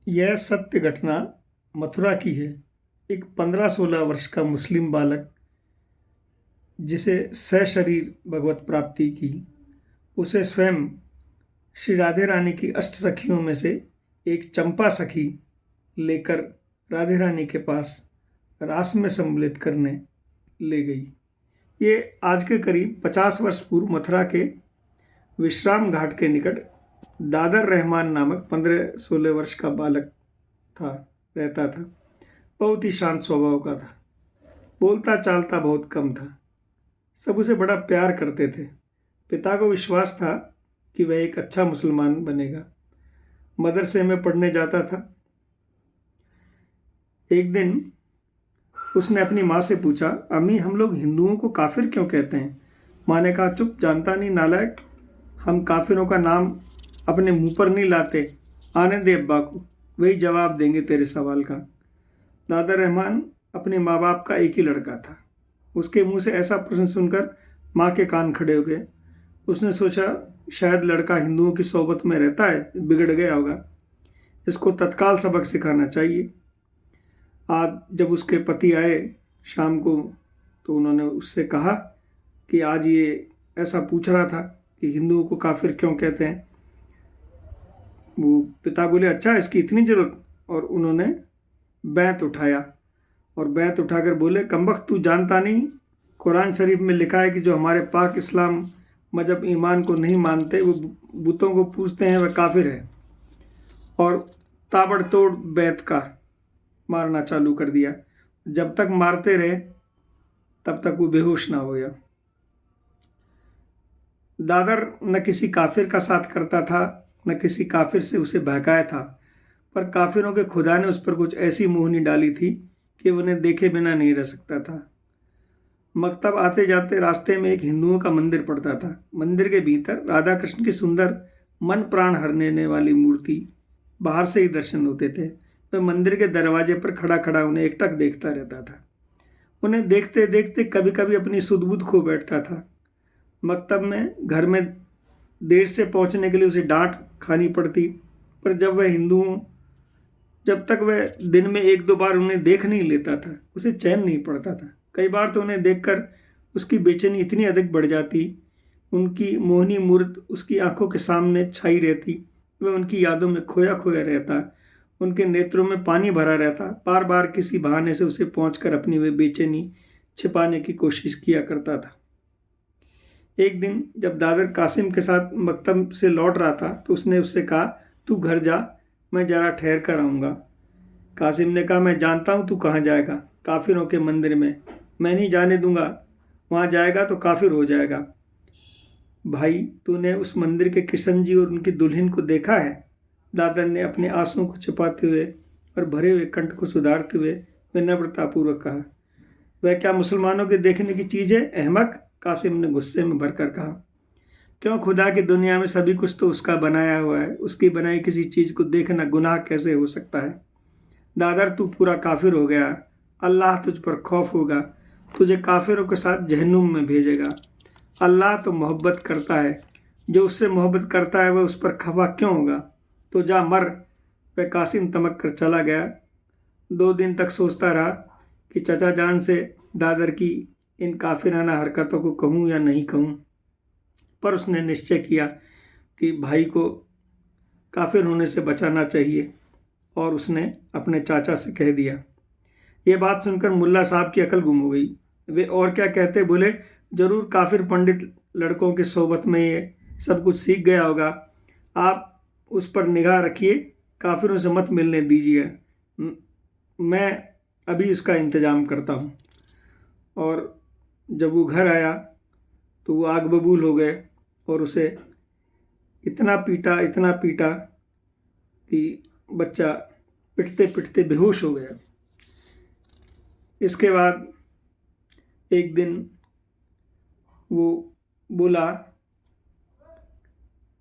यह सत्य घटना मथुरा की है। एक 15-16 वर्ष का मुस्लिम बालक जिसे सशरीर भगवत प्राप्ति की, उसे स्वयं श्री राधे रानी की अष्ट सखियों में से एक चंपा सखी लेकर राधे रानी के पास रास में सम्मिलित करने ले गई। ये आज के करीब 50 वर्ष पूर्व मथुरा के विश्राम घाट के निकट दादर रहमान नामक 15-16 वर्ष का बालक रहता था। बहुत ही शांत स्वभाव का था, बोलता चालता बहुत कम था। सब उसे बड़ा प्यार करते थे। पिता को विश्वास था कि वह एक अच्छा मुसलमान बनेगा। मदरसे में पढ़ने जाता था। एक दिन उसने अपनी माँ से पूछा, अम्मी हम लोग हिंदुओं को काफिर क्यों कहते हैं? माँ ने कहा, चुप, जानता नहीं नालायक, हम काफिरों का नाम अपने मुंह पर नहीं लाते। आने दे अब्बा को, वही जवाब देंगे तेरे सवाल का। दादर रहमान अपने माँ बाप का एक ही लड़का था। उसके मुंह से ऐसा प्रश्न सुनकर माँ के कान खड़े हो गए। उसने सोचा शायद लड़का हिंदुओं की सोबत में रहता है, बिगड़ गया होगा, इसको तत्काल सबक सिखाना चाहिए। आज जब उसके पति आए शाम को, तो उन्होंने उससे कहा कि आज ये ऐसा पूछ रहा था कि हिंदुओं को काफिर क्यों कहते हैं। वो पिता बोले, अच्छा इसकी इतनी जरूरत? और उन्होंने बैत उठाया और बैत उठाकर बोले, कमबख्त तू जानता नहीं, कुरान शरीफ में लिखा है कि जो हमारे पाक इस्लाम मजहब ईमान को नहीं मानते, वो बुतों को पूजते हैं, वह काफिर है। और ताबड़तोड़ बैत का मारना चालू कर दिया। जब तक मारते रहे तब तक वो बेहोश ना हो गया। दादर न किसी काफिर का साथ करता था, न किसी काफिर से उसे बहकाया था, पर काफिरों के खुदा ने उस पर कुछ ऐसी मोहनी डाली थी कि उन्हें देखे बिना नहीं रह सकता था। मकतब आते जाते रास्ते में एक हिंदुओं का मंदिर पड़ता था। मंदिर के भीतर राधा कृष्ण की सुंदर मन प्राण हरने वाली मूर्ति बाहर से ही दर्शन होते थे। वह मंदिर के दरवाजे पर खड़ा खड़ा उन्हें एकटक देखता रहता था। उन्हें देखते देखते कभी कभी अपनी सुध-बुध खो बैठता था। मकतब में घर में देर से पहुंचने के लिए उसे डांट खानी पड़ती, पर जब तक वह दिन में एक दो बार उन्हें देख नहीं लेता था, उसे चैन नहीं पड़ता था। कई बार तो उन्हें देखकर उसकी बेचैनी इतनी अधिक बढ़ जाती, उनकी मोहनी मूर्त उसकी आंखों के सामने छाई रहती, वह उनकी यादों में खोया खोया रहता, उनके नेत्रों में पानी भरा रहता। बार बार किसी बहाने से उसे पहुंचकर अपनी वे बेचैनी छिपाने की कोशिश किया करता था। एक दिन जब दादर कासिम के साथ मकतब से लौट रहा था, तो उसने उससे कहा, तू घर जा, मैं जरा ठहर कर आऊँगा। कासिम ने कहा, मैं जानता हूँ तू कहाँ जाएगा, काफिरों के मंदिर में। मैं नहीं जाने दूंगा, वहाँ जाएगा तो काफिर हो जाएगा। भाई, तूने उस मंदिर के किशन जी और उनकी दुल्हन को देखा है? दादर ने अपने आंसुओं को छिपाते हुए और भरे हुए कंठ को सुधारते हुए विनम्रतापूर्वक कहा। वह क्या मुसलमानों के देखने की चीज़ है, अहमक? कासिम ने गुस्से में भरकर कहा। क्यों? खुदा की दुनिया में सभी कुछ तो उसका बनाया हुआ है, उसकी बनाई किसी चीज़ को देखना गुनाह कैसे हो सकता है? दादर, तू पूरा काफिर हो गया। अल्लाह तुझ पर खौफ होगा, तुझे काफिरों के साथ जहन्नुम में भेजेगा। अल्लाह तो मोहब्बत करता है, जो उससे मोहब्बत करता है वह उस पर खफा क्यों होगा? तो जा मर। वह कासिम तमक कर चला गया। 2 दिन तक सोचता रहा कि चचा जान से दादर की इन काफिराना हरकतों को कहूँ या नहीं कहूँ, पर उसने निश्चय किया कि भाई को काफिर होने से बचाना चाहिए और उसने अपने चाचा से कह दिया। ये बात सुनकर मुल्ला साहब की अकल गुम हो गई। वे और क्या कहते, बोले, जरूर काफिर पंडित लड़कों के सोबत में ये सब कुछ सीख गया होगा। आप उस पर निगाह रखिए, काफिरों से मत मिलने दीजिए, मैं अभी उसका इंतज़ाम करता हूँ। और जब वो घर आया तो वो आग बबूल हो गए और उसे इतना पीटा कि बच्चा पिटते पिटते बेहोश हो गया। इसके बाद एक दिन वो बोला,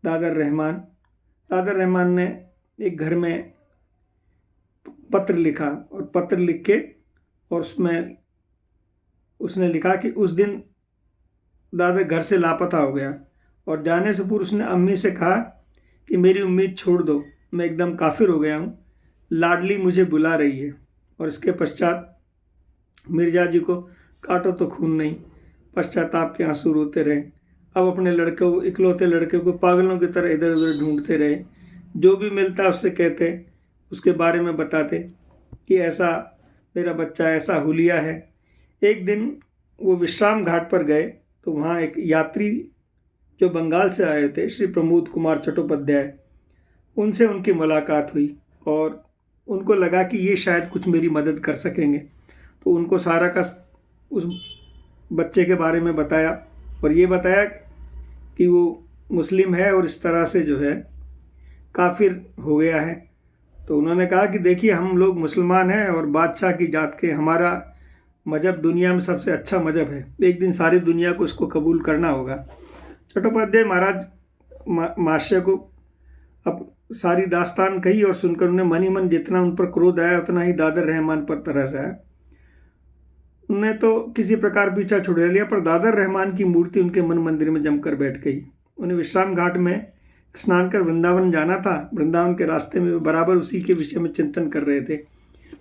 दादर रहमान ने एक घर में पत्र लिखा और पत्र लिख के और उसमें उसने लिखा कि उस दिन दादर घर से लापता हो गया और जाने से पूर्व उसने अम्मी से कहा कि मेरी उम्मीद छोड़ दो, मैं एकदम काफिर हो गया हूँ, लाडली मुझे बुला रही है। और इसके पश्चात मिर्जा जी को काटो तो खून नहीं, पश्चाताप के आंसू रोते रहे। अब अपने लड़के को, इकलौते लड़के को पागलों की तरह इधर उधर ढूंढते रहे। जो भी मिलता उससे कहते, उसके बारे में बताते कि ऐसा मेरा बच्चा, ऐसा हुलिया है। एक दिन वो विश्राम घाट पर गए तो वहाँ एक यात्री जो बंगाल से आए थे, श्री प्रमोद कुमार चट्टोपाध्याय, उनसे उनकी मुलाकात हुई और उनको लगा कि ये शायद कुछ मेरी मदद कर सकेंगे। तो उनको सारा का उस बच्चे के बारे में बताया और ये बताया कि वो मुस्लिम है और इस तरह से जो है काफिर हो गया है। तो उन्होंने कहा कि देखिए, हम लोग मुसलमान हैं और बादशाह की जात के, हमारा मज़हब दुनिया में सबसे अच्छा मज़हब है, एक दिन सारी दुनिया को इसको कबूल करना होगा। चट्टोपाध्याय महाराज महाशय को अब सारी दास्तान कही और सुनकर उन्हें मन ही मन जितना उन पर क्रोध आया उतना ही दादर रहमान पर तरस आया। उन्होंने तो किसी प्रकार पीछा छुड़ा लिया, पर दादर रहमान की मूर्ति उनके मन मंदिर में जमकर बैठ गई। उन्हें विश्राम घाट में स्नान कर वृंदावन जाना था। वृंदावन के रास्ते में वे बराबर उसी के विषय में चिंतन कर रहे थे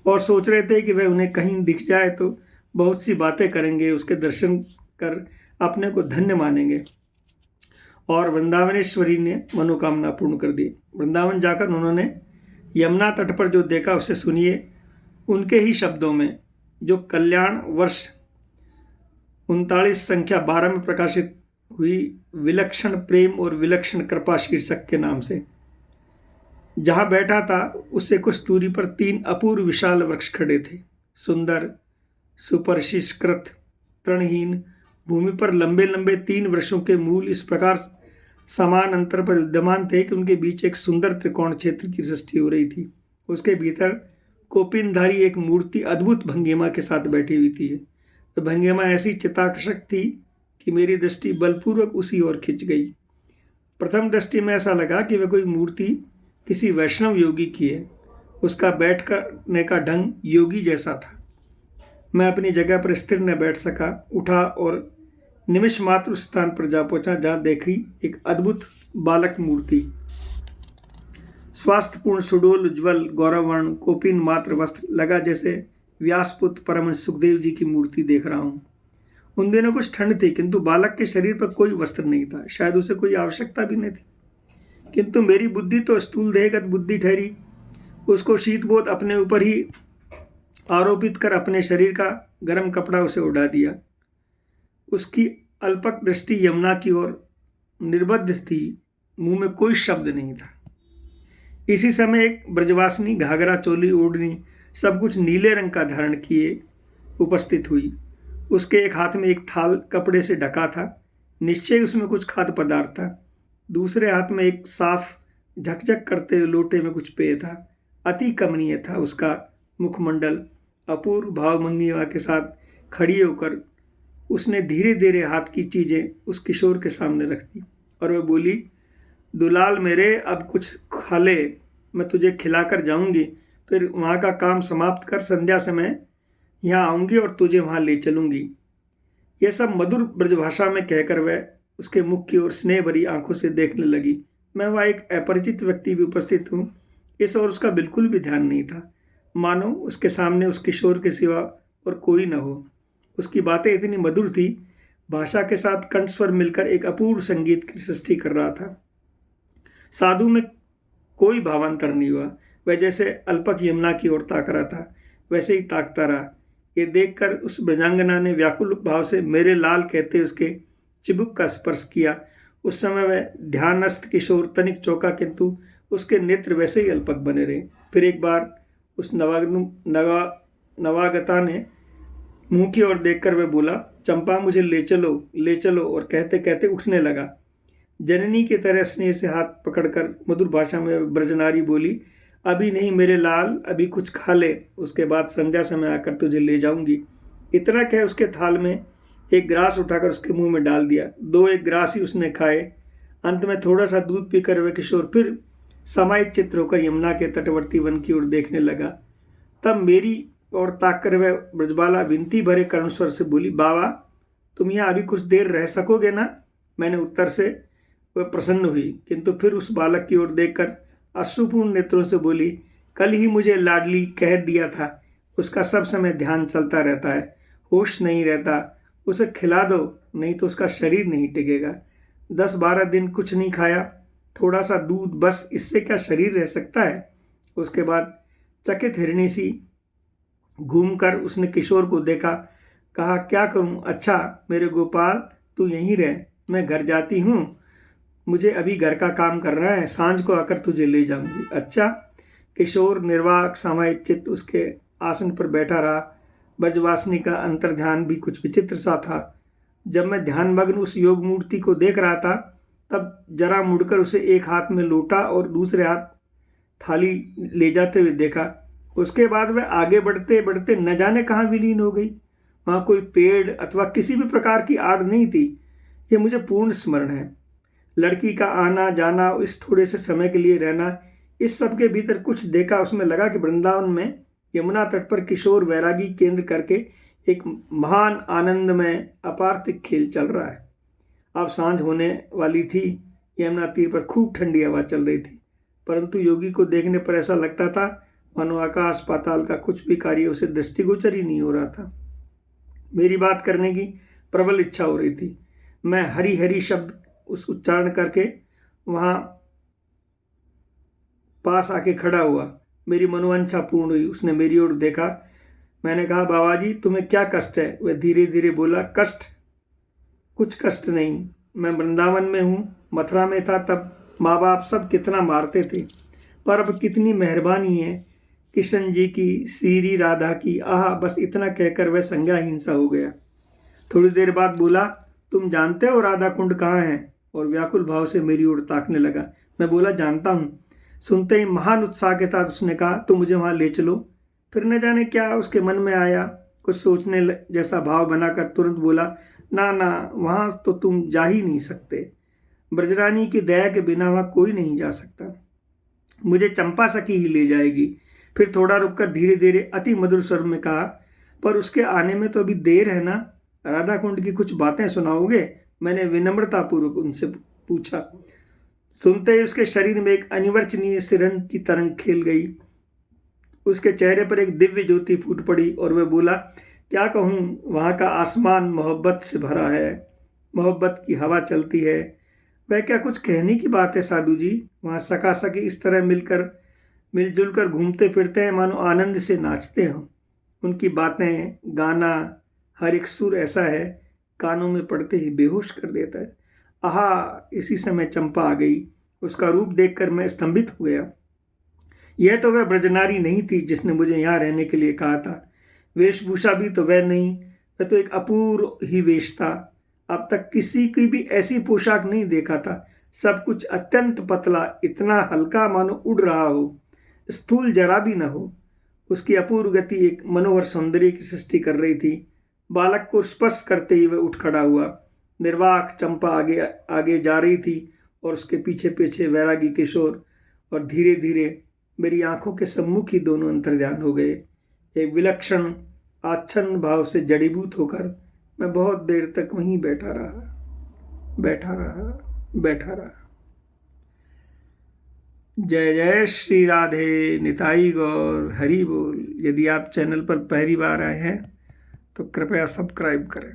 और सोच रहे थे कि वह उन्हें कहीं दिख जाए तो बहुत सी बातें करेंगे, उसके दर्शन कर अपने को धन्य मानेंगे। और वृंदावनेश्वरी ने मनोकामना पूर्ण कर दी। वृंदावन जाकर उन्होंने यमुना तट पर जो देखा उसे सुनिए उनके ही शब्दों में, जो कल्याण वर्ष 39 संख्या 12 में प्रकाशित हुई विलक्षण प्रेम और विलक्षण कृपा शीर्षक के नाम से। जहाँ बैठा था उससे कुछ दूरी पर 3 अपूर्व विशाल वृक्ष खड़े थे, सुंदर, सुपरिष्कृत, तृणहीन। भूमि पर लंबे लंबे 3 वृक्षों के मूल इस प्रकार समान अंतर पर विद्यमान थे कि उनके बीच एक सुंदर त्रिकोण क्षेत्र की सृष्टि हो रही थी। उसके भीतर कोपिनधारी एक मूर्ति अद्भुत भंगिमा के साथ बैठी हुई थी। वह भंगिमा ऐसी चित्ताकर्षक थी कि मेरी दृष्टि बलपूर्वक उसी ओर खिंच गई। प्रथम दृष्टि में ऐसा लगा कि वह कोई मूर्ति किसी वैष्णव योगी की है। उसका बैठ करने का ढंग योगी जैसा था। मैं अपनी जगह पर स्थिर न बैठ सका, उठा और निमिष मात्र उस स्थान पर जा पहुंचा जहाँ देखी एक अद्भुत बालक मूर्ति। स्वास्थ्यपूर्ण, सुडोल, उज्ज्वल, गौरवर्ण, कोपिन मात्र वस्त्र, लगा जैसे व्यासपुत्र परमहंस सुखदेव जी की मूर्ति देख रहा हूँ। उन दिनों कुछ ठंड थी, किंतु बालक के शरीर पर कोई वस्त्र नहीं था। शायद उसे कोई आवश्यकता भी नहीं थी, किंतु मेरी बुद्धि तो स्थूल देहगत बुद्धि ठहरी। उसको शीतबोध अपने ऊपर ही आरोपित कर अपने शरीर का गर्म कपड़ा उसे उड़ा दिया। उसकी अल्पक दृष्टि यमुना की ओर निर्बद्ध थी, मुंह में कोई शब्द नहीं था। इसी समय एक ब्रजवासिनी घाघरा, चोली, ओढ़नी सब कुछ नीले रंग का धारण किए उपस्थित हुई। उसके एक हाथ में एक थाल कपड़े से ढका था, निश्चय उसमें कुछ खाद्य पदार्थ था। दूसरे हाथ में एक साफ झकझक करते हुए लोटे में कुछ पेय था। अति कमनीय था उसका मुखमंडल। अपूर्व भावभंगिमा के साथ खड़ी होकर उसने धीरे धीरे हाथ की चीज़ें उस किशोर के सामने रख दी और वह बोली, दुलाल मेरे, अब कुछ खा ले, मैं तुझे खिलाकर जाऊंगी। फिर वहाँ का काम समाप्त कर संध्या समय यहाँ आऊँगी और तुझे वहाँ ले चलूँगी। यह सब मधुर ब्रजभाषा में कहकर वह उसके मुख की ओर स्नेह भरी आंखों से देखने लगी। मैं वहाँ एक अपरिचित व्यक्ति भी उपस्थित हूँ, इस ओर उसका बिल्कुल भी ध्यान नहीं था, मानो उसके सामने उस किशोर के सिवा और कोई न हो। उसकी बातें इतनी मधुर थी, भाषा के साथ कंठ स्वर मिलकर एक अपूर्व संगीत की सृष्टि कर रहा था। साधु में कोई भावांतर नहीं हुआ। वह जैसे अल्पक यमुना की ओर ताक रहा था वैसे ही ताकता रहा। ये देखकर उस ब्रजांगना ने व्याकुल भाव से मेरे लाल कहते उसके चिबुक का स्पर्श किया। उस समय वह ध्यानस्थ किशोर तनिक चौंका, किंतु उसके नेत्र वैसे ही अल्पक बने रहे। फिर एक बार उस नवागता ने मुंह की ओर देखकर वह बोला, चंपा मुझे ले चलो, ले चलो, और कहते कहते उठने लगा। जननी की तरह स्नेह से हाथ पकड़कर मधुर भाषा में ब्रजनारी बोली, अभी नहीं मेरे लाल, अभी कुछ खा ले, उसके बाद संध्या समय आकर तुझे ले जाऊंगी। इतना कह उसके थाल में एक ग्रास उठाकर उसके मुंह में डाल दिया। 2-1 ग्रास ही उसने खाए। अंत में थोड़ा सा दूध पीकर वह किशोर फिर समाहित चित्र होकर यमुना के तटवर्ती वन की ओर देखने लगा। तब मेरी और ताक कर वह ब्रजबाला विनती भरे करुण स्वर से बोली, बाबा तुम यहाँ अभी कुछ देर रह सकोगे ना? मैंने उत्तर से वह प्रसन्न हुई, किंतु फिर उस बालक की ओर देखकर अश्रुपूर्ण नेत्रों से बोली, कल ही मुझे लाडली कह दिया था, उसका सब समय ध्यान चलता रहता है, होश नहीं रहता, उसे खिला दो नहीं तो उसका शरीर नहीं टिकेगा। 10-12 दिन कुछ नहीं खाया, थोड़ा सा दूध बस, इससे क्या शरीर रह सकता है। उसके बाद चकित हिरणी सी घूमकर उसने किशोर को देखा, कहा क्या करूं, अच्छा मेरे गोपाल तू यहीं रह, मैं घर जाती हूँ, मुझे अभी घर का काम करना है, सांझ को आकर तुझे ले जाऊंगी। अच्छा। किशोर निर्वाक समाहित चित्त उसके आसन पर बैठा रहा। ब्रजवासिनी का अंतर्ध्यान भी कुछ विचित्र सा था। जब मैं ध्यानमग्न उस योग मूर्ति को देख रहा था तब जरा मुड़कर उसे एक हाथ में लोटा और दूसरे हाथ थाली ले जाते हुए देखा। उसके बाद वह आगे बढ़ते बढ़ते न जाने कहाँ विलीन हो गई। वहाँ कोई पेड़ अथवा किसी भी प्रकार की आड़ नहीं थी, ये मुझे पूर्ण स्मरण है। लड़की का आना जाना, इस थोड़े से समय के लिए रहना, इस सब के भीतर कुछ देखा। उसमें लगा कि वृंदावन में यमुना तट पर किशोर वैरागी केंद्र करके एक महान आनंदमय अपार्थिक खेल चल रहा है। अब सांझ होने वाली थी। यमुना तीर पर खूब ठंडी हवा चल रही थी, परंतु योगी को देखने पर ऐसा लगता था मानो आकाश पाताल का कुछ भी कार्य उसे दृष्टिगोचर ही नहीं हो रहा था। मेरी बात करने की प्रबल इच्छा हो रही थी। मैं हरी हरी शब्द उस उच्चारण करके वहाँ पास आके खड़ा हुआ। मेरी मनोवांछा पूर्ण हुई। उसने मेरी ओर देखा। मैंने कहा बाबा जी तुम्हें क्या कष्ट है। वह धीरे धीरे बोला, कष्ट? कुछ कष्ट नहीं, मैं वृंदावन में हूँ, मथुरा में था तब माँ बाप सब कितना मारते थे, पर अब कितनी मेहरबानी है किशन जी की, सीरी राधा की। आह, बस इतना कहकर वह संज्ञाहीन सा हो गया। थोड़ी देर बाद बोला, तुम जानते हो राधा कुंड कहाँ है? और व्याकुल भाव से मेरी ओर ताकने लगा। मैं बोला, जानता हूँ। सुनते ही महान उत्साह के साथ उसने कहा, तो मुझे वहाँ ले चलो। फिर न जाने क्या उसके मन में आया, कुछ सोचने जैसा भाव बनाकर तुरंत बोला, ना ना, वहाँ तो तुम जा ही नहीं सकते। ब्रजरानी की दया के बिना वहाँ कोई नहीं जा सकता। मुझे चंपा सखी ही ले जाएगी। फिर थोड़ा रुककर धीरे धीरे अति मधुर स्वर में कहा, पर उसके आने में तो अभी देर है ना, राधा कुंड की कुछ बातें सुनाओगे? मैंने विनम्रतापूर्वक उनसे पूछा। सुनते ही उसके शरीर में एक अनिवर्चनीय सिरंज की तरंग खेल गई। उसके चेहरे पर एक दिव्य ज्योति फूट पड़ी और वह बोला, क्या कहूँ, वहाँ का आसमान मोहब्बत से भरा है, मोहब्बत की हवा चलती है। वह क्या कुछ कहने की बात है साधु जी। वहाँ सका सकी इस तरह मिलजुल कर घूमते फिरते हैं मानो आनंद से नाचते हों। उनकी बातें, गाना, हर एक सुर ऐसा है कानों में पड़ते ही बेहोश कर देता है। आहा, इसी समय चंपा आ गई। उसका रूप देखकर मैं स्तंभित हो गया। यह तो वह ब्रजनारी नहीं थी जिसने मुझे यहाँ रहने के लिए कहा था। वेशभूषा भी तो वह नहीं, वह तो एक अपूर्व ही वेश था। अब तक किसी की भी ऐसी पोशाक नहीं देखा था। सब कुछ अत्यंत पतला, इतना हल्का मानो उड़ रहा हो, स्थूल जरा भी न हो। उसकी अपूर्व गति एक मनोहर सौंदर्य की सृष्टि कर रही थी। बालक को स्पर्श करते ही वह उठ खड़ा हुआ। निर्वाक चंपा आगे आगे जा रही थी और उसके पीछे पीछे वैरागी किशोर, और धीरे धीरे मेरी आंखों के सम्मुख ही दोनों अंतर्ध्यान हो गए। एक विलक्षण आच्छन्न भाव से जड़ीभूत होकर मैं बहुत देर तक वहीं बैठा रहा। जय जय श्री राधे, निताई गौर, हरि बोल। यदि आप चैनल पर पहली बार आए हैं तो कृपया सब्सक्राइब करें।